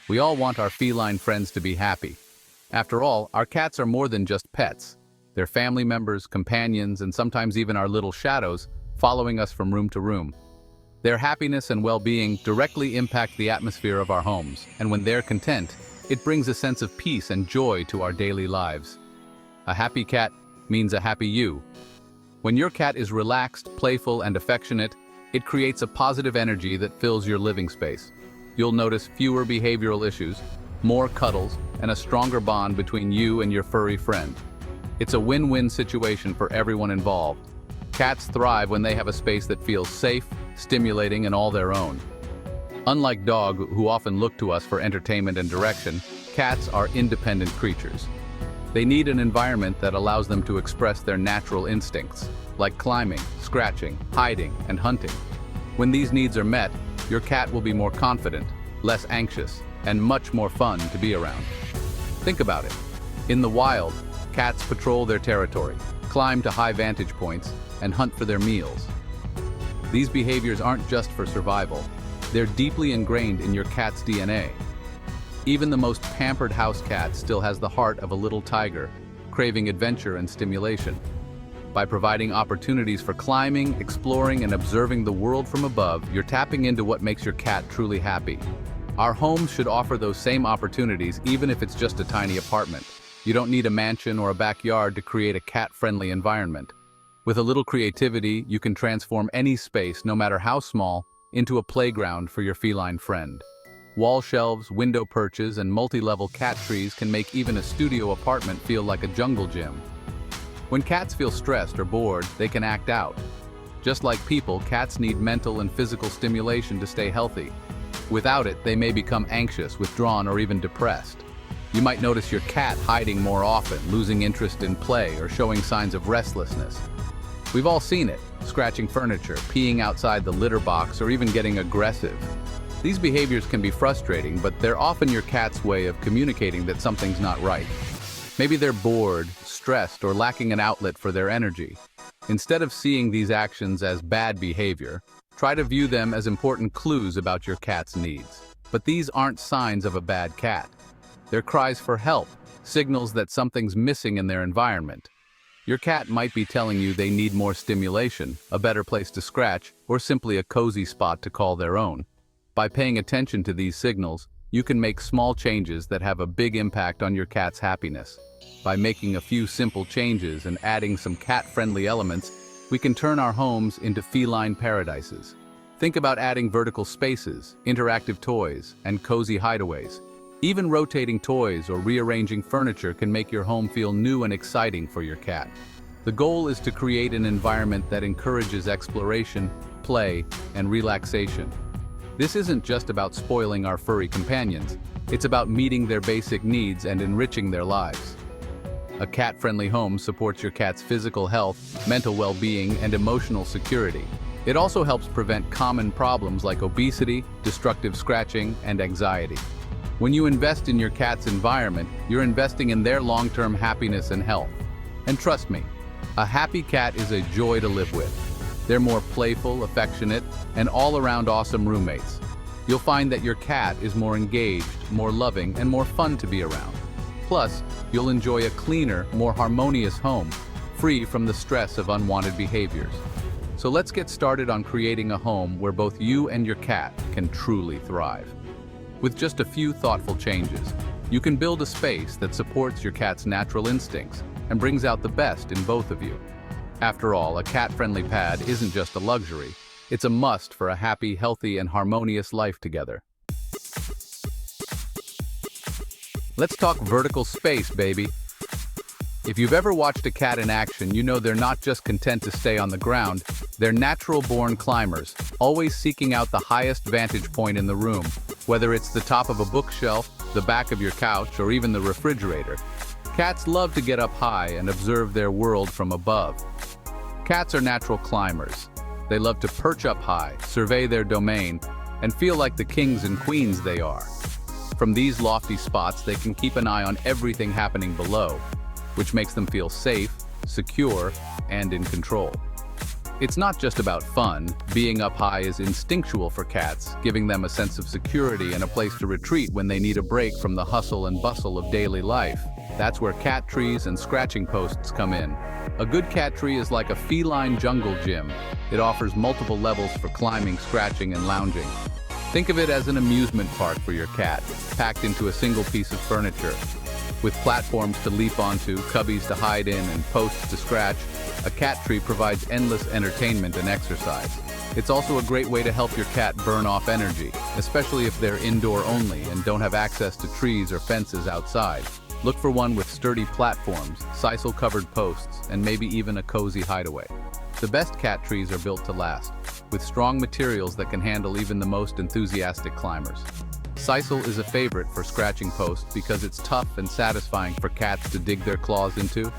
We all want our feline friends to be happy. After all, our cats are more than just pets. They're family members, companions, and sometimes even our little shadows, following us from room to room. Their happiness and well-being directly impact the atmosphere of our homes, and when they're content, it brings a sense of peace and joy to our daily lives. A happy cat means a happy you. When your cat is relaxed, playful, and affectionate, it creates a positive energy that fills your living space. You'll notice fewer behavioral issues, more cuddles, and a stronger bond between you and your furry friend. It's a win-win situation for everyone involved. Cats thrive when they have a space that feels safe, stimulating, and all their own. Unlike dogs, who often look to us for entertainment and direction, cats are independent creatures. They need an environment that allows them to express their natural instincts, like climbing, scratching, hiding, and hunting. When these needs are met, your cat will be more confident, less anxious, and much more fun to be around. Think about it. In the wild, cats patrol their territory, climb to high vantage points, and hunt for their meals. These behaviors aren't just for survival. They're deeply ingrained in your cat's DNA. Even the most pampered house cat still has the heart of a little tiger, craving adventure and stimulation. By providing opportunities for climbing, exploring, and observing the world from above, you're tapping into what makes your cat truly happy. Our homes should offer those same opportunities, even if it's just a tiny apartment. You don't need a mansion or a backyard to create a cat-friendly environment. With a little creativity, you can transform any space, no matter how small, into a playground for your feline friend. Wall shelves, window perches, and multi-level cat trees can make even a studio apartment feel like a jungle gym. When cats feel stressed or bored, they can act out. Just like people, cats need mental and physical stimulation to stay healthy. Without it, they may become anxious, withdrawn, or even depressed. You might notice your cat hiding more often, losing interest in play, or showing signs of restlessness. We've all seen it: scratching furniture, peeing outside the litter box, or even getting aggressive. These behaviors can be frustrating, but they're often your cat's way of communicating that something's not right. Maybe they're bored, stressed, or lacking an outlet for their energy. Instead of seeing these actions as bad behavior, try to view them as important clues about your cat's needs. But these aren't signs of a bad cat. They're cries for help, signals that something's missing in their environment. Your cat might be telling you they need more stimulation, a better place to scratch, or simply a cozy spot to call their own. By paying attention to these signals, you can make small changes that have a big impact on your cat's happiness. By making a few simple changes and adding some cat-friendly elements, we can turn our homes into feline paradises. Think about adding vertical spaces, interactive toys, and cozy hideaways. Even rotating toys or rearranging furniture can make your home feel new and exciting for your cat. The goal is to create an environment that encourages exploration, play, and relaxation. This isn't just about spoiling our furry companions. It's about meeting their basic needs and enriching their lives. A cat-friendly home supports your cat's physical health, mental well-being, and emotional security. It also helps prevent common problems like obesity, destructive scratching, and anxiety. When you invest in your cat's environment, you're investing in their long-term happiness and health. And trust me, a happy cat is a joy to live with. They're more playful, affectionate, and all-around awesome roommates. You'll find that your cat is more engaged, more loving, and more fun to be around. Plus, you'll enjoy a cleaner, more harmonious home, free from the stress of unwanted behaviors. So let's get started on creating a home where both you and your cat can truly thrive. With just a few thoughtful changes, you can build a space that supports your cat's natural instincts and brings out the best in both of you. After all, a cat-friendly pad isn't just a luxury, it's a must for a happy, healthy, and harmonious life together. Let's talk vertical space, baby. If you've ever watched a cat in action, you know they're not just content to stay on the ground, they're natural-born climbers, always seeking out the highest vantage point in the room, whether it's the top of a bookshelf, the back of your couch, or even the refrigerator. Cats love to get up high and observe their world from above. Cats are natural climbers. They love to perch up high, survey their domain, and feel like the kings and queens they are. From these lofty spots, they can keep an eye on everything happening below, which makes them feel safe, secure, and in control. It's not just about fun. Being up high is instinctual for cats, giving them a sense of security and a place to retreat when they need a break from the hustle and bustle of daily life. That's where cat trees and scratching posts come in. A good cat tree is like a feline jungle gym. It offers multiple levels for climbing, scratching, and lounging. Think of it as an amusement park for your cat, packed into a single piece of furniture. With platforms to leap onto, cubbies to hide in, and posts to scratch, a cat tree provides endless entertainment and exercise. It's also a great way to help your cat burn off energy, especially if they're indoor only and don't have access to trees or fences outside. Look for one with sturdy platforms, sisal-covered posts, and maybe even a cozy hideaway. The best cat trees are built to last, with strong materials that can handle even the most enthusiastic climbers. Sisal is a favorite for scratching posts because it's tough and satisfying for cats to dig their claws into.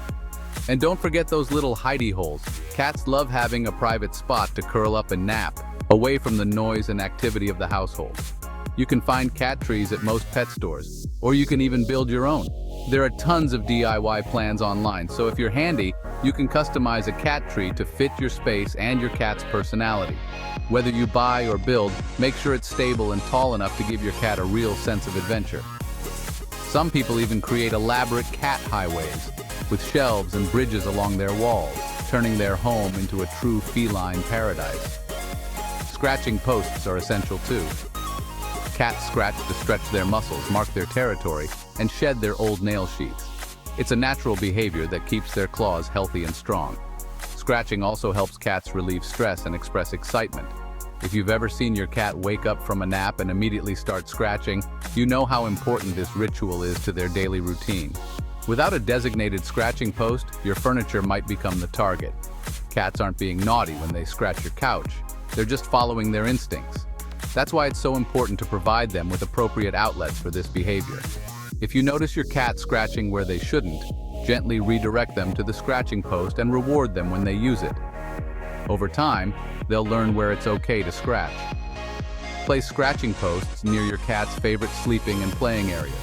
And don't forget those little hidey holes. Cats love having a private spot to curl up and nap, away from the noise and activity of the household. You can find cat trees at most pet stores, or you can even build your own. There are tons of DIY plans online, so if you're handy, you can customize a cat tree to fit your space and your cat's personality. Whether you buy or build, make sure it's stable and tall enough to give your cat a real sense of adventure. Some people even create elaborate cat highways, with shelves and bridges along their walls, turning their home into a true feline paradise. Scratching posts are essential too. Cats scratch to stretch their muscles, mark their territory, and shed their old nail sheaths. It's a natural behavior that keeps their claws healthy and strong. Scratching also helps cats relieve stress and express excitement. If you've ever seen your cat wake up from a nap and immediately start scratching, you know how important this ritual is to their daily routine. Without a designated scratching post, your furniture might become the target. Cats aren't being naughty when they scratch your couch. They're just following their instincts. That's why it's so important to provide them with appropriate outlets for this behavior. If you notice your cat scratching where they shouldn't, gently redirect them to the scratching post and reward them when they use it. Over time, they'll learn where it's okay to scratch. Place scratching posts near your cat's favorite sleeping and playing areas.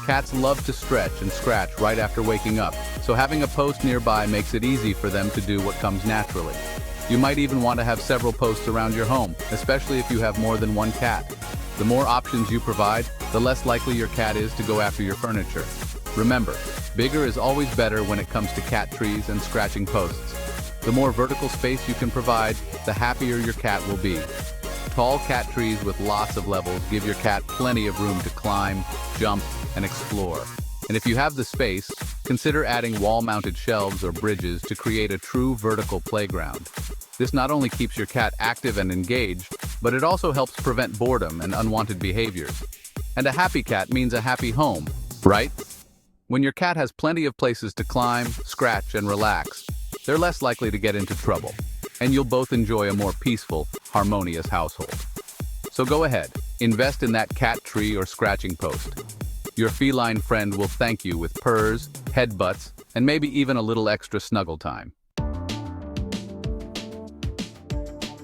Cats love to stretch and scratch right after waking up, so having a post nearby makes it easy for them to do what comes naturally. You might even want to have several posts around your home, especially if you have more than one cat. The more options you provide, the less likely your cat is to go after your furniture. Remember, bigger is always better when it comes to cat trees and scratching posts. The more vertical space you can provide, the happier your cat will be. Tall cat trees with lots of levels give your cat plenty of room to climb, jump, and explore. And if you have the space, consider adding wall-mounted shelves or bridges to create a true vertical playground. This not only keeps your cat active and engaged, but it also helps prevent boredom and unwanted behaviors. And a happy cat means a happy home, right? When your cat has plenty of places to climb, scratch, and relax, they're less likely to get into trouble, and you'll both enjoy a more peaceful, harmonious household. So go ahead, invest in that cat tree or scratching post. Your feline friend will thank you with purrs, headbutts, and maybe even a little extra snuggle time.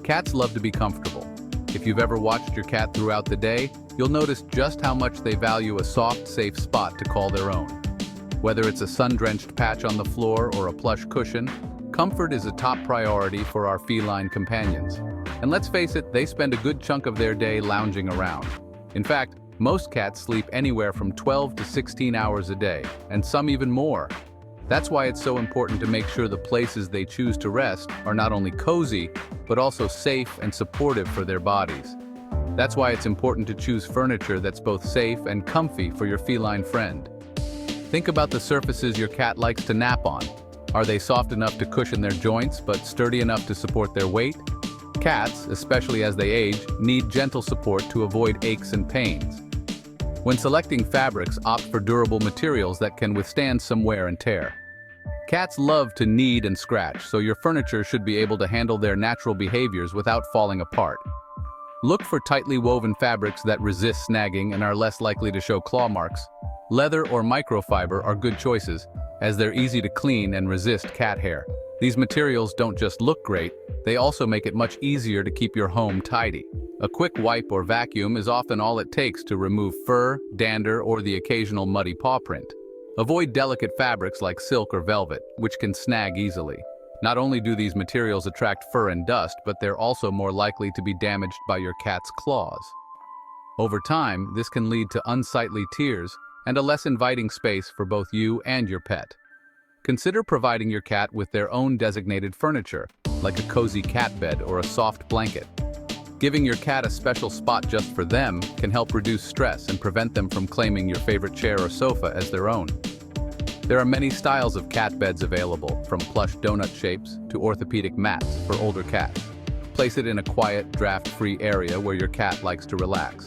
Cats love to be comfortable. If you've ever watched your cat throughout the day, you'll notice just how much they value a soft, safe spot to call their own. Whether it's a sun-drenched patch on the floor or a plush cushion, comfort is a top priority for our feline companions. And let's face it, they spend a good chunk of their day lounging around. In fact, most cats sleep anywhere from 12 to 16 hours a day, and some even more. That's why it's so important to make sure the places they choose to rest are not only cozy, but also safe and supportive for their bodies. That's why it's important to choose furniture that's both safe and comfy for your feline friend. Think about the surfaces your cat likes to nap on. Are they soft enough to cushion their joints, but sturdy enough to support their weight? Cats, especially as they age, need gentle support to avoid aches and pains. When selecting fabrics, opt for durable materials that can withstand some wear and tear. Cats love to knead and scratch, so your furniture should be able to handle their natural behaviors without falling apart. Look for tightly woven fabrics that resist snagging and are less likely to show claw marks. Leather or microfiber are good choices, as they're easy to clean and resist cat hair. These materials don't just look great, they also make it much easier to keep your home tidy. A quick wipe or vacuum is often all it takes to remove fur, dander, or the occasional muddy paw print. Avoid delicate fabrics like silk or velvet, which can snag easily. Not only do these materials attract fur and dust, but they're also more likely to be damaged by your cat's claws. Over time, this can lead to unsightly tears and a less inviting space for both you and your pet. Consider providing your cat with their own designated furniture, like a cozy cat bed or a soft blanket. Giving your cat a special spot just for them can help reduce stress and prevent them from claiming your favorite chair or sofa as their own. There are many styles of cat beds available, from plush donut shapes to orthopedic mats for older cats. Place it in a quiet, draft-free area where your cat likes to relax.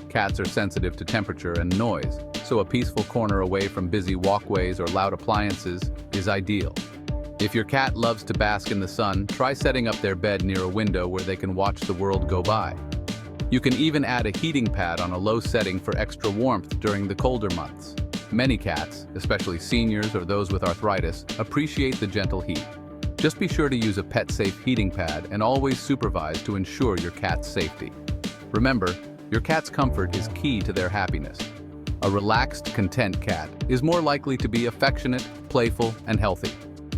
Cats are sensitive to temperature and noise, so a peaceful corner away from busy walkways or loud appliances is ideal. If your cat loves to bask in the sun, try setting up their bed near a window where they can watch the world go by. You can even add a heating pad on a low setting for extra warmth during the colder months. Many cats, especially seniors or those with arthritis, appreciate the gentle heat. Just be sure to use a pet-safe heating pad and always supervise to ensure your cat's safety. Remember, your cat's comfort is key to their happiness. A relaxed, content cat is more likely to be affectionate, playful, and healthy.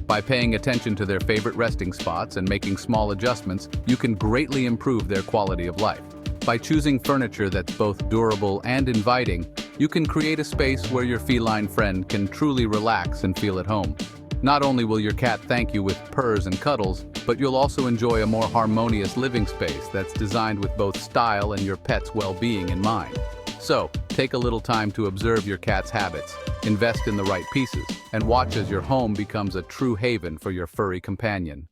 By paying attention to their favorite resting spots and making small adjustments, you can greatly improve their quality of life. By choosing furniture that's both durable and inviting, you can create a space where your feline friend can truly relax and feel at home. Not only will your cat thank you with purrs and cuddles, but you'll also enjoy a more harmonious living space that's designed with both style and your pet's well-being in mind. So, take a little time to observe your cat's habits, invest in the right pieces, and watch as your home becomes a true haven for your furry companion.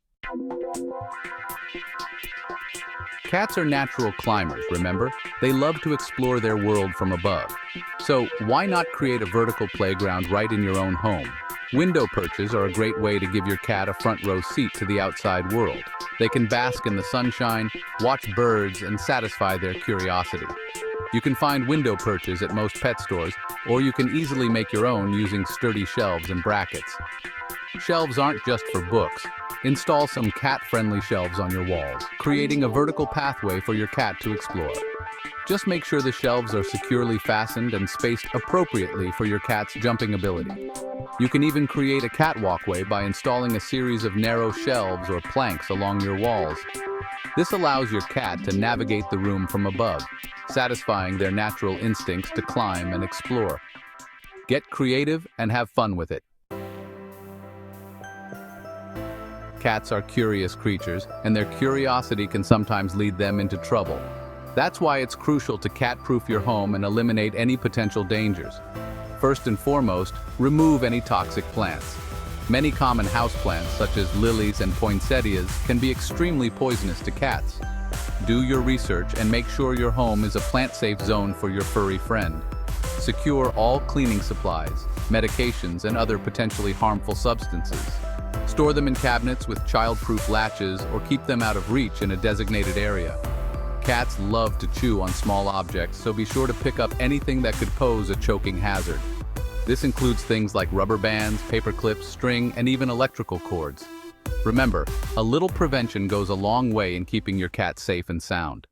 Cats are natural climbers, remember? They love to explore their world from above. So, why not create a vertical playground right in your own home? Window perches are a great way to give your cat a front row seat to the outside world. They can bask in the sunshine, watch birds, and satisfy their curiosity. You can find window perches at most pet stores, or you can easily make your own using sturdy shelves and brackets. Shelves aren't just for books. Install some cat-friendly shelves on your walls, creating a vertical pathway for your cat to explore. Just make sure the shelves are securely fastened and spaced appropriately for your cat's jumping ability. You can even create a cat walkway by installing a series of narrow shelves or planks along your walls. This allows your cat to navigate the room from above, satisfying their natural instincts to climb and explore. Get creative and have fun with it. Cats are curious creatures, and their curiosity can sometimes lead them into trouble. That's why it's crucial to cat-proof your home and eliminate any potential dangers. First and foremost, remove any toxic plants. Many common houseplants, such as lilies and poinsettias, can be extremely poisonous to cats. Do your research and make sure your home is a plant-safe zone for your furry friend. Secure all cleaning supplies, medications, and other potentially harmful substances. Store them in cabinets with child-proof latches or keep them out of reach in a designated area. Cats love to chew on small objects, so be sure to pick up anything that could pose a choking hazard. This includes things like rubber bands, paper clips, string, and even electrical cords. Remember, a little prevention goes a long way in keeping your cat safe and sound.